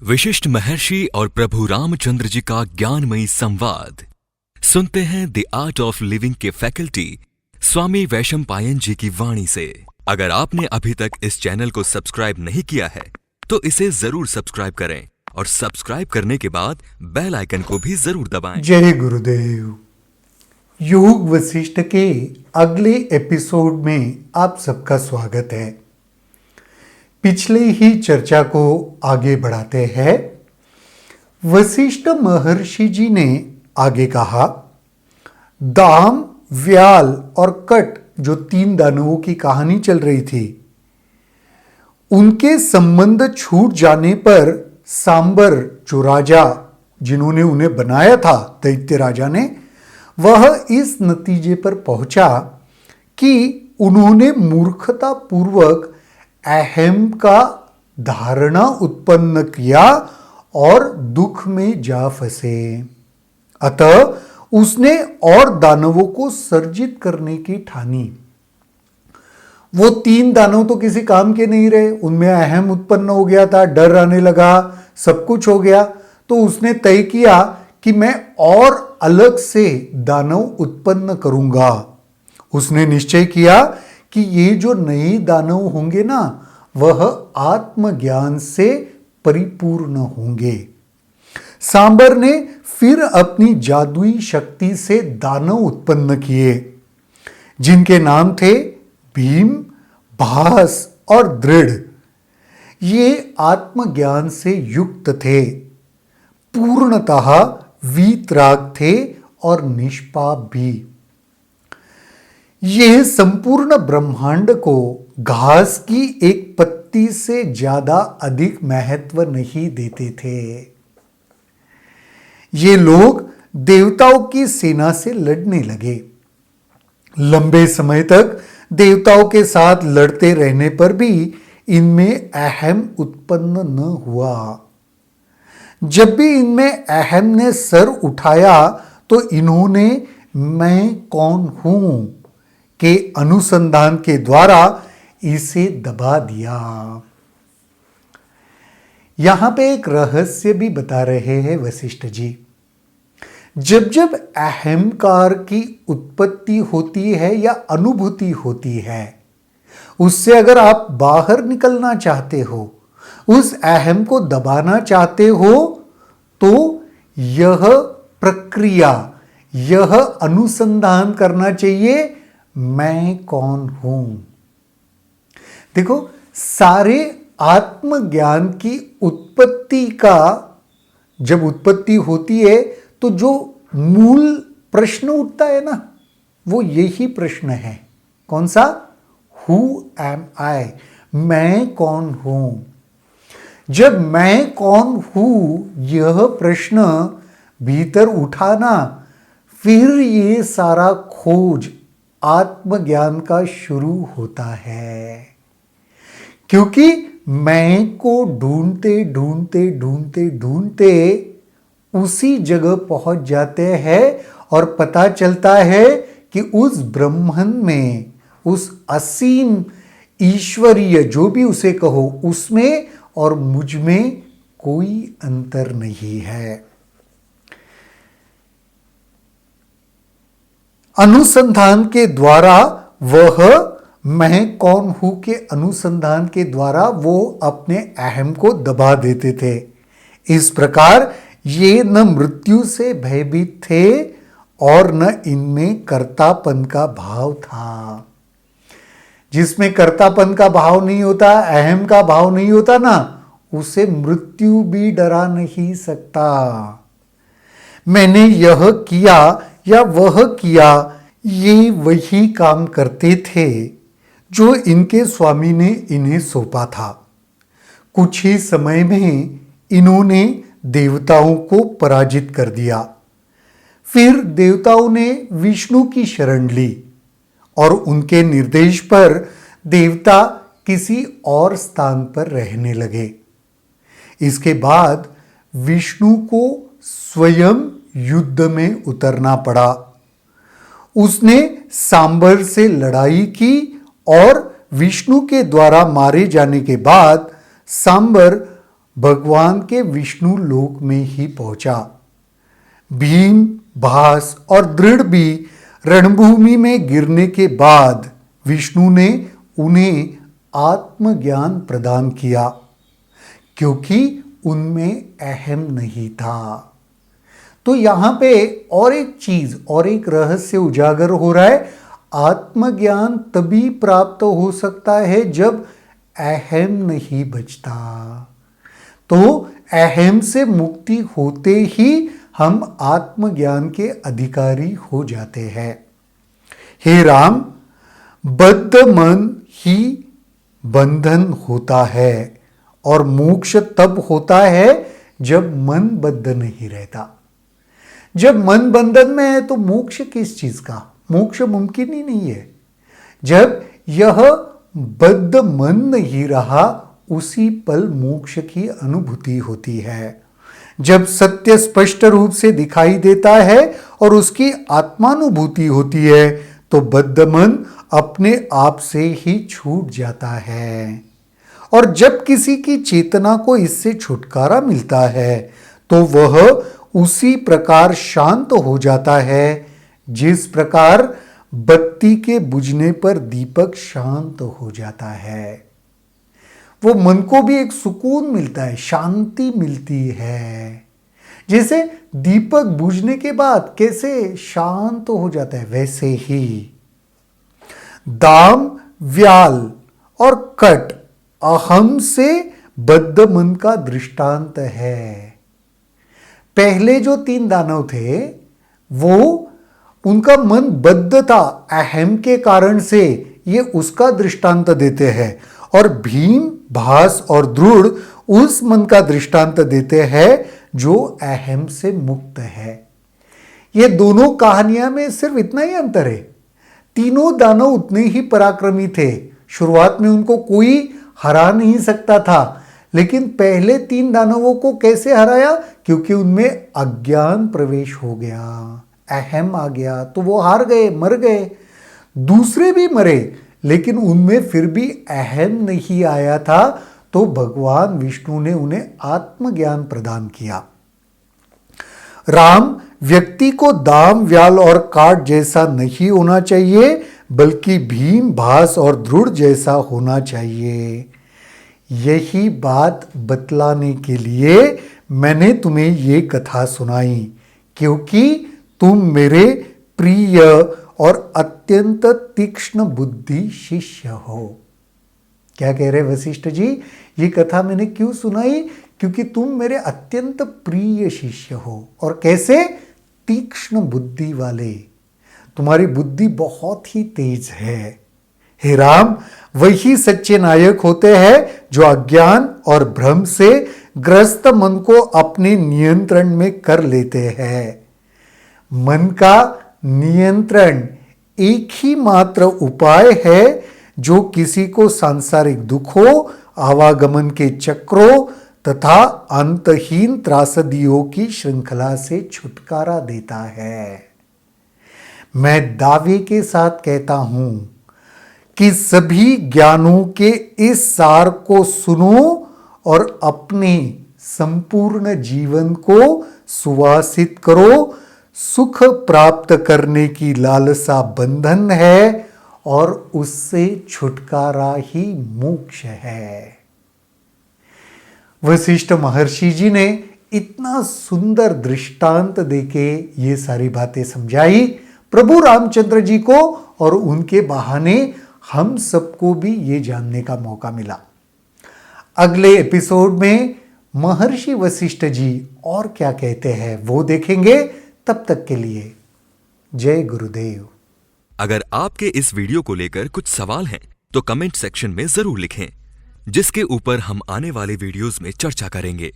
विशिष्ट महर्षि और प्रभु रामचंद्र जी का ज्ञानमयी संवाद सुनते हैं द आर्ट ऑफ लिविंग के फैकल्टी स्वामी वैशंपायन जी की वाणी से। अगर आपने अभी तक इस चैनल को सब्सक्राइब नहीं किया है तो इसे जरूर सब्सक्राइब करें और सब्सक्राइब करने के बाद बेल आइकन को भी जरूर दबाएं। जय गुरुदेव। योग वशिष्ठ के अगले एपिसोड में आप सबका स्वागत है। पिछले ही चर्चा को आगे बढ़ाते हैं। वशिष्ठ महर्षि जी ने आगे कहा, दाम, व्याल और कट जो तीन दानवों की कहानी चल रही थी, उनके संबंध छूट जाने पर सांबर जो राजा जिन्होंने उन्हें बनाया था, दैत्य राजा ने, वह इस नतीजे पर पहुंचा कि उन्होंने मूर्खता पूर्वक अहम का धारणा उत्पन्न किया और दुख में जा फंसे। अतः उसने और दानवों को सर्जित करने की ठानी। वो तीन दानव तो किसी काम के नहीं रहे, उनमें अहम उत्पन्न हो गया था, डर आने लगा, सब कुछ हो गया। तो उसने तय किया कि मैं और अलग से दानव उत्पन्न करूंगा। उसने निश्चय किया कि ये जो नए दानव होंगे ना, वह आत्मज्ञान से परिपूर्ण होंगे। सांबर ने फिर अपनी जादुई शक्ति से दानव उत्पन्न किए, जिनके नाम थे भीम, भास और दृढ़। ये आत्मज्ञान से युक्त थे, पूर्णतः वीतराग थे और निष्पाप भी। ये संपूर्ण ब्रह्मांड को घास की एक पत्ती से ज्यादा अधिक महत्व नहीं देते थे। ये लोग देवताओं की सेना से लड़ने लगे। लंबे समय तक देवताओं के साथ लड़ते रहने पर भी इनमें अहम उत्पन्न न हुआ। जब भी इनमें अहम ने सर उठाया तो इन्होंने मैं कौन हूं के अनुसंधान के द्वारा इसे दबा दिया। यहां पे एक रहस्य भी बता रहे हैं वशिष्ठ जी। जब जब अहंकार की उत्पत्ति होती है या अनुभूति होती है, उससे अगर आप बाहर निकलना चाहते हो, उस अहम को दबाना चाहते हो, तो यह प्रक्रिया, यह अनुसंधान करना चाहिए, मैं कौन हूं। देखो, सारे आत्मज्ञान की उत्पत्ति का जब उत्पत्ति होती है तो जो मूल प्रश्न उठता है ना, वो यही प्रश्न है। कौन सा? हु एम आई, मैं कौन हूं। जब मैं कौन हूं यह प्रश्न भीतर उठाना, फिर ये सारा खोज आत्मज्ञान का शुरू होता है। क्योंकि मैं को ढूंढते ढूंढते ढूंढते ढूंढते उसी जगह पहुंच जाते हैं और पता चलता है कि उस ब्रह्मन में, उस असीम ईश्वरीय जो भी उसे कहो, उसमें और मुझ में कोई अंतर नहीं है। अनुसंधान के द्वारा वह मैं कौन हूं के अनुसंधान के द्वारा वो अपने अहम को दबा देते थे। इस प्रकार ये न मृत्यु से भयभीत थे और न इनमें कर्तापन का भाव था। जिसमें कर्तापन का भाव नहीं होता, अहम का भाव नहीं होता ना, उसे मृत्यु भी डरा नहीं सकता। मैंने यह किया या वह किया, ये वही काम करते थे जो इनके स्वामी ने इन्हें सौंपा था। कुछ ही समय में इन्होंने देवताओं को पराजित कर दिया। फिर देवताओं ने विष्णु की शरण ली और उनके निर्देश पर देवता किसी और स्थान पर रहने लगे। इसके बाद विष्णु को स्वयं युद्ध में उतरना पड़ा। उसने सांबर से लड़ाई की और विष्णु के द्वारा मारे जाने के बाद सांबर भगवान के विष्णु लोक में ही पहुंचा। भीम, भास और दृढ़ भी रणभूमि में गिरने के बाद विष्णु ने उन्हें आत्मज्ञान प्रदान किया, क्योंकि उनमें अहम नहीं था। तो यहां पे और एक चीज और एक रहस्य उजागर हो रहा है। आत्मज्ञान तभी प्राप्त हो सकता है जब अहम नहीं बचता। तो अहम से मुक्ति होते ही हम आत्मज्ञान के अधिकारी हो जाते हैं। हे राम, बद्ध मन ही बंधन होता है और मोक्ष तब होता है जब मन बद्ध नहीं रहता। जब मन बंधन में है तो मोक्ष किस चीज का? मोक्ष मुमकिन ही नहीं है। जब यह बद्ध मन नहीं रहा, उसी पल मोक्ष की अनुभूति होती है। जब सत्य स्पष्ट रूप से दिखाई देता है और उसकी आत्मानुभूति होती है, तो बद्ध मन अपने आप से ही छूट जाता है। और जब किसी की चेतना को इससे छुटकारा मिलता है, तो वह उसी प्रकार शांत हो जाता है जिस प्रकार बत्ती के बुझने पर दीपक शांत हो जाता है। वो मन को भी एक सुकून मिलता है, शांति मिलती है। जैसे दीपक बुझने के बाद कैसे शांत हो जाता है, वैसे ही दाम, व्याल और कट अहम से बद्ध मन का दृष्टांत है। पहले जो 3 दानव थे, वो उनका मन बद्ध था अहम के कारण से, ये उसका दृष्टांत देते हैं। और भीम, भास और दृढ़ उस मन का दृष्टांत देते हैं जो अहम से मुक्त है। ये दोनों कहानियां में सिर्फ इतना ही अंतर है। तीनों दानव उतने ही पराक्रमी थे। शुरुआत में उनको कोई हरा नहीं सकता था, लेकिन पहले 3 दानवों को कैसे हराया? क्योंकि उनमें अज्ञान प्रवेश हो गया, अहम आ गया, तो वो हार गए, मर गए। दूसरे भी मरे, लेकिन उनमें फिर भी अहम नहीं आया था, तो भगवान विष्णु ने उन्हें आत्मज्ञान प्रदान किया। राम, व्यक्ति को दाम, व्याल और काट जैसा नहीं होना चाहिए, बल्कि भीम, भास और दृढ़ जैसा होना चाहिए। यही बात बतलाने के लिए मैंने तुम्हें ये कथा सुनाई, क्योंकि तुम मेरे प्रिय और अत्यंत तीक्ष्ण बुद्धि शिष्य हो। क्या कह रहे वशिष्ठ जी? ये कथा मैंने क्यों सुनाई? क्योंकि तुम मेरे अत्यंत प्रिय शिष्य हो। और कैसे? तीक्ष्ण बुद्धि वाले। तुम्हारी बुद्धि बहुत ही तेज है। हे राम, वही सच्चे नायक होते हैं जो अज्ञान और भ्रम से ग्रस्त मन को अपने नियंत्रण में कर लेते हैं। मन का नियंत्रण एक ही मात्र उपाय है जो किसी को सांसारिक दुखों, आवागमन के चक्रों तथा अंतहीन त्रासदियों की श्रृंखला से छुटकारा देता है। मैं दावे के साथ कहता हूं कि सभी ज्ञानों के इस सार को सुनो और अपने संपूर्ण जीवन को सुवासित करो। सुख प्राप्त करने की लालसा बंधन है और उससे छुटकारा ही मोक्ष है। वशिष्ठ महर्षि जी ने इतना सुंदर दृष्टांत देके ये सारी बातें समझाई प्रभु रामचंद्र जी को, और उनके बहाने हम सबको भी ये जानने का मौका मिला। अगले एपिसोड में महर्षि वशिष्ठ जी और क्या कहते हैं वो देखेंगे। तब तक के लिए जय गुरुदेव। अगर आपके इस वीडियो को लेकर कुछ सवाल हैं तो कमेंट सेक्शन में जरूर लिखें, जिसके ऊपर हम आने वाले वीडियोस में चर्चा करेंगे।